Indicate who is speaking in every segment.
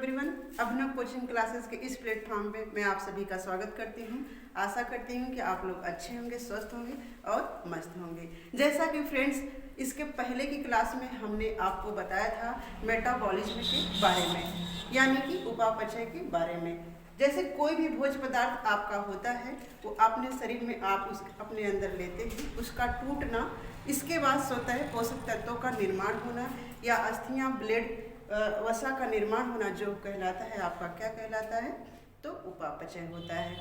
Speaker 1: Everyone, अभिनव coaching classes के इस platform पे मैं आप सभी का स्वागत करती हूँ। आशा करती हूँ कि आप लोग अच्छे होंगे, स्वस्थ होंगे और मस्त होंगे। जैसा कि फ्रेंड्स, इसके पहले की क्लास में हमने आपको बताया था मेटाबॉलिज्म के बारे में, यानी कि उपापचय के बारे में। जैसे कोई भी भोज्य पदार्थ आपका होता है वो अपने शरीर में आप उस अपने अंदर लेते हैं, उसका टूटना, इसके बाद स्वतः पोषक तत्वों का निर्माण होना या अस्थियां, ब्लड, वसा का निर्माण होना जो कहलाता है, आपका क्या कहलाता है, तो उपापचय होता है।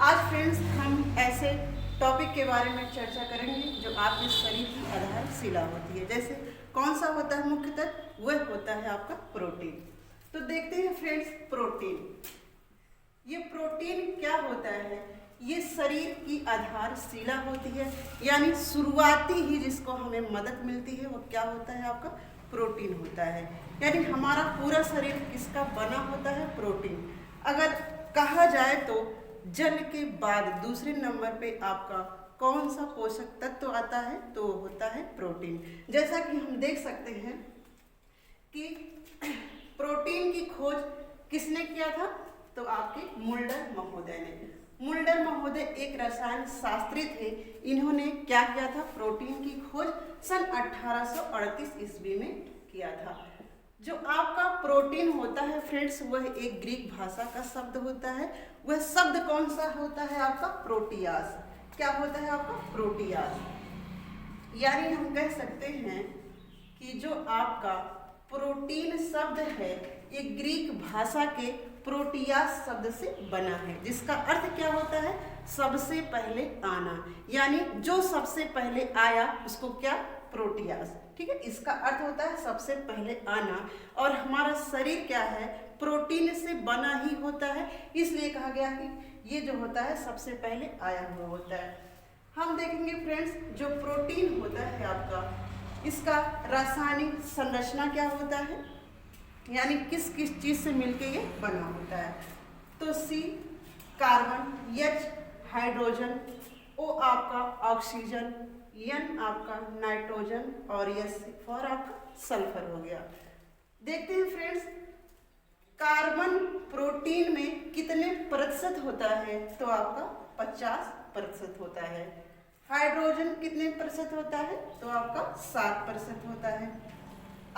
Speaker 1: आज फ्रेंड्स हम ऐसे टॉपिक के बारे में चर्चा करेंगे जो आपके शरीर की आधारशिला होती है। जैसे कौन सा होता है मुख्यतः, वह होता है आपका प्रोटीन। तो देखते हैं फ्रेंड्स, प्रोटीन, ये प्रोटीन क्या होता है? ये शरीर की आधारशिला होती है, यानी शुरुआती ही जिसको हमें मदद मिलती है वो क्या होता है, आपका प्रोटीन होता है। यानी हमारा पूरा शरीर किसका बना होता है? प्रोटीन। अगर कहा जाए तो जल के बाद दूसरे नंबर पे आपका कौन सा पोषक तत्व आता है, तो होता है प्रोटीन। जैसा कि हम देख सकते हैं कि प्रोटीन की खोज किसने किया था, तो आपके मुल्डर महोदय ने। मुल्डर महोदय एक रसायन शास्त्री थे। इन्होंने क्या किया था? प्रोटीन की खोज सन 1838 ईस्वी में किया था। जो आपका प्रोटीन होता है फ्रेंड्स, वह एक ग्रीक भाषा का शब्द होता है। वह शब्द कौन सा होता है? आपका प्रोटियास। क्या होता है आपका? प्रोटियास। यानी हम कह सकते हैं कि जो आपका प्रोटीन शब्द है ये ग्रीक भाषा के प्रोटियास शब्द से बना है, जिसका अर्थ क्या होता है? सबसे पहले आना, यानी जो सबसे पहले आया उसको क्या? प्रोटियास। ठीक है, इसका अर्थ होता है सबसे पहले आना। और हमारा शरीर क्या है? प्रोटीन से बना ही होता है, इसलिए कहा गया कि ये जो होता है सबसे पहले आया हुआ होता है। हम देखेंगे फ्रेंड्स, जो प्रोटीन होता है आपका, इसका रासायनिक संरचना क्या होता है, यानी किस किस चीज से मिलके ये बना होता है। तो सी कार्बन, एच हाइड्रोजन, ओ आपका ऑक्सीजन, एन आपका नाइट्रोजन और एस फॉर आपका सल्फर हो गया। देखते हैं फ्रेंड्स, कार्बन प्रोटीन में कितने प्रतिशत होता है, तो आपका 50% होता है। हाइड्रोजन कितने प्रतिशत होता है, तो आपका 7% होता है।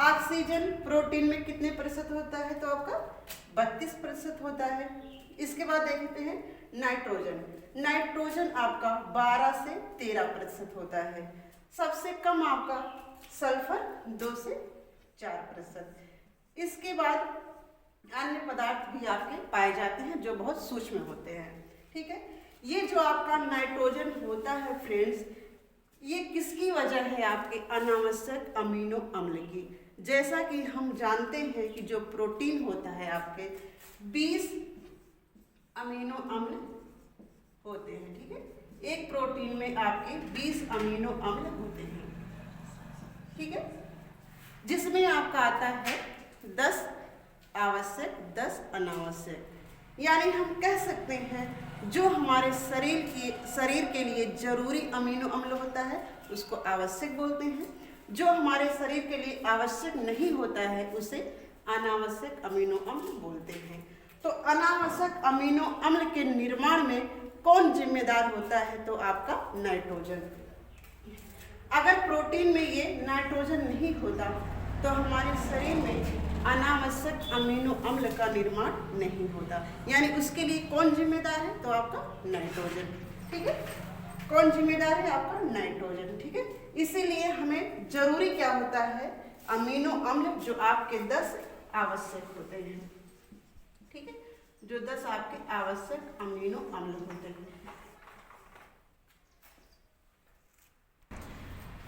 Speaker 1: ऑक्सीजन प्रोटीन में कितने प्रतिशत होता है, तो आपका 32% होता है। इसके बाद देखते हैं नाइट्रोजन। नाइट्रोजन आपका 12 से 13% होता है। सबसे कम आपका सल्फर 2 से 4%। इसके बाद अन्य पदार्थ भी आपके पाए जाते हैं जो बहुत सूक्ष्म होते हैं। ठीक है, ये जो आपका नाइट्रोजन होता है फ्रेंड्स, ये किसकी वजह है? आपके अनावश्यक अमीनो अम्ल की। जैसा कि हम जानते हैं कि जो प्रोटीन होता है आपके 20 अमीनो अम्ल होते हैं। ठीक है, एक प्रोटीन में आपके 20 अमीनो अम्ल होते हैं। ठीक है, जिसमें आपका आता है 10 आवश्यक, 10 अनावश्यक। यानी हम कह सकते हैं जो हमारे शरीर के लिए जरूरी अमीनो अम्ल होता है उसको आवश्यक बोलते हैं, जो हमारे शरीर के लिए आवश्यक नहीं होता है उसे अनावश्यक अमीनो अम्ल बोलते हैं। तो अनावश्यक अमीनो अम्ल के निर्माण में कौन जिम्मेदार होता है, तो आपका नाइट्रोजन। अगर प्रोटीन में ये नाइट्रोजन नहीं होता तो हमारे शरीर में अनावश्यक अमीनो अम्ल का निर्माण नहीं होता। यानी उसके लिए कौन जिम्मेदार है, तो आपका नाइट्रोजन। ठीक है, कौन जिम्मेदार है? आपका नाइट्रोजन। ठीक है, इसीलिए हमें जरूरी क्या होता है? अमीनो अम्ल जो आपके 10 आवश्यक होते हैं। ठीक है, जो 10 आपके आवश्यक अमीनो अम्ल होते हैं।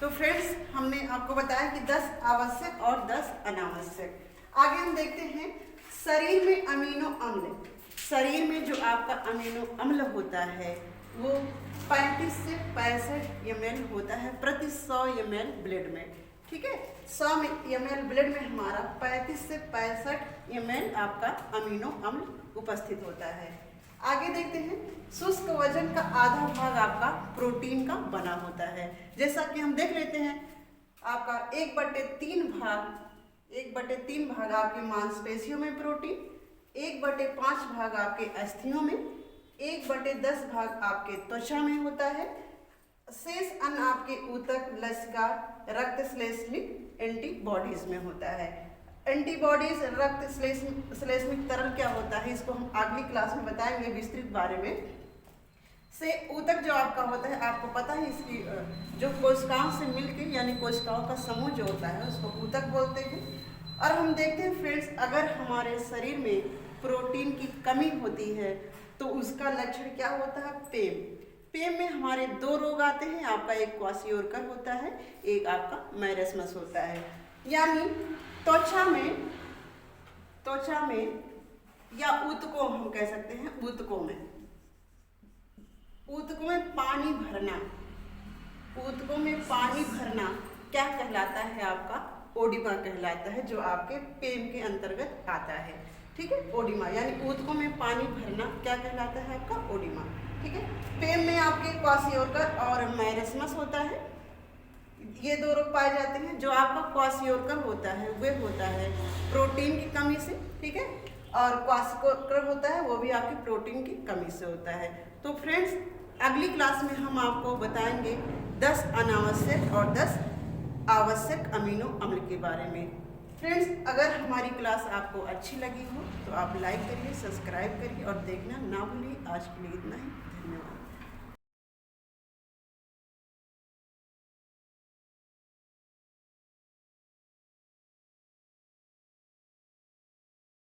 Speaker 1: तो फ्रेंड्स, हमने आपको बताया कि 10 आवश्यक और 10 अनावश्यक। आगे हम देखते हैं शरीर में अमीनो अम्ल। शरीर में जो आपका अमीनो अम्ल होता है वो 35 से 65 ml होता है प्रति 100 ml ब्लड में। ठीक है, 100 ml ब्लड में हमारा 35 से 65 ml आपका अमीनो अम्ल उपस्थित होता है। आगे देखते हैं, शुष्क वजन का आधा भाग आपका प्रोटीन का बना होता है। जैसा कि हम देख लेते हैं, आपका 1/3 भाग 1/3 भाग आपके मांसपेशियों में प्रोटीन, 1/5 भाग आपके अस्थियों में, 1/10 भाग आपके त्वचा में होता है। शेष अन्न आपके ऊतक, लसिका, रक्त श्लेष्मिक एंटीबॉडीज में होता है। एंटीबॉडीज, रक्त श्लेष्मिक तरल क्या होता है, इसको हम अगली क्लास में बताएंगे विस्तृत बारे में। से ऊतक जो आपका होता है, आपको पता है इसकी जो कोशिकाओं से मिलकर यानी कोशिकाओं का समूह जो होता है उसको ऊतक बोलते हैं। और हम देखते हैं फ्रेंड्स, अगर हमारे शरीर में प्रोटीन की कमी होती है तो उसका लक्षण क्या होता है, पेम। पेम में हमारे 2 रोग आते हैं, आपका एक क्वाशियोरकर होता है, एक आपका मैरस्मस होता है। यानी त्वचा में या ऊतकों, हम कह सकते हैं ऊतकों में पानी भरना, ऊतकों में पानी भरना क्या कहलाता है, आपका ओडिमा कहलाता है, जो आपके पेम के अंतर्गत आता है। ठीक है, ओडिमा यानी ऊतकों में पानी भरना क्या कहलाता है, आपका ओडिमा। ठीक है, पेम में आपके क्वाशियोरकर और मैरस्मस होता है, ये 2 रोग पाए जाते हैं। जो आपका क्वाशियोरकर होता है वह होता है प्रोटीन की कमी से, ठीक है, और क्वाशियोरकर होता है वो भी आपकी प्रोटीन की कमी से होता है। तो फ्रेंड्स, अगली क्लास में हम आपको बताएंगे 10 अनावश्यक और 10 आवश्यक अमीनो अम्ल के बारे में। फ्रेंड्स, अगर हमारी क्लास आपको अच्छी लगी हो तो आप लाइक करिए, सब्सक्राइब करिए और देखना ना भूलिए। आज के लिए इतना ही, धन्यवाद।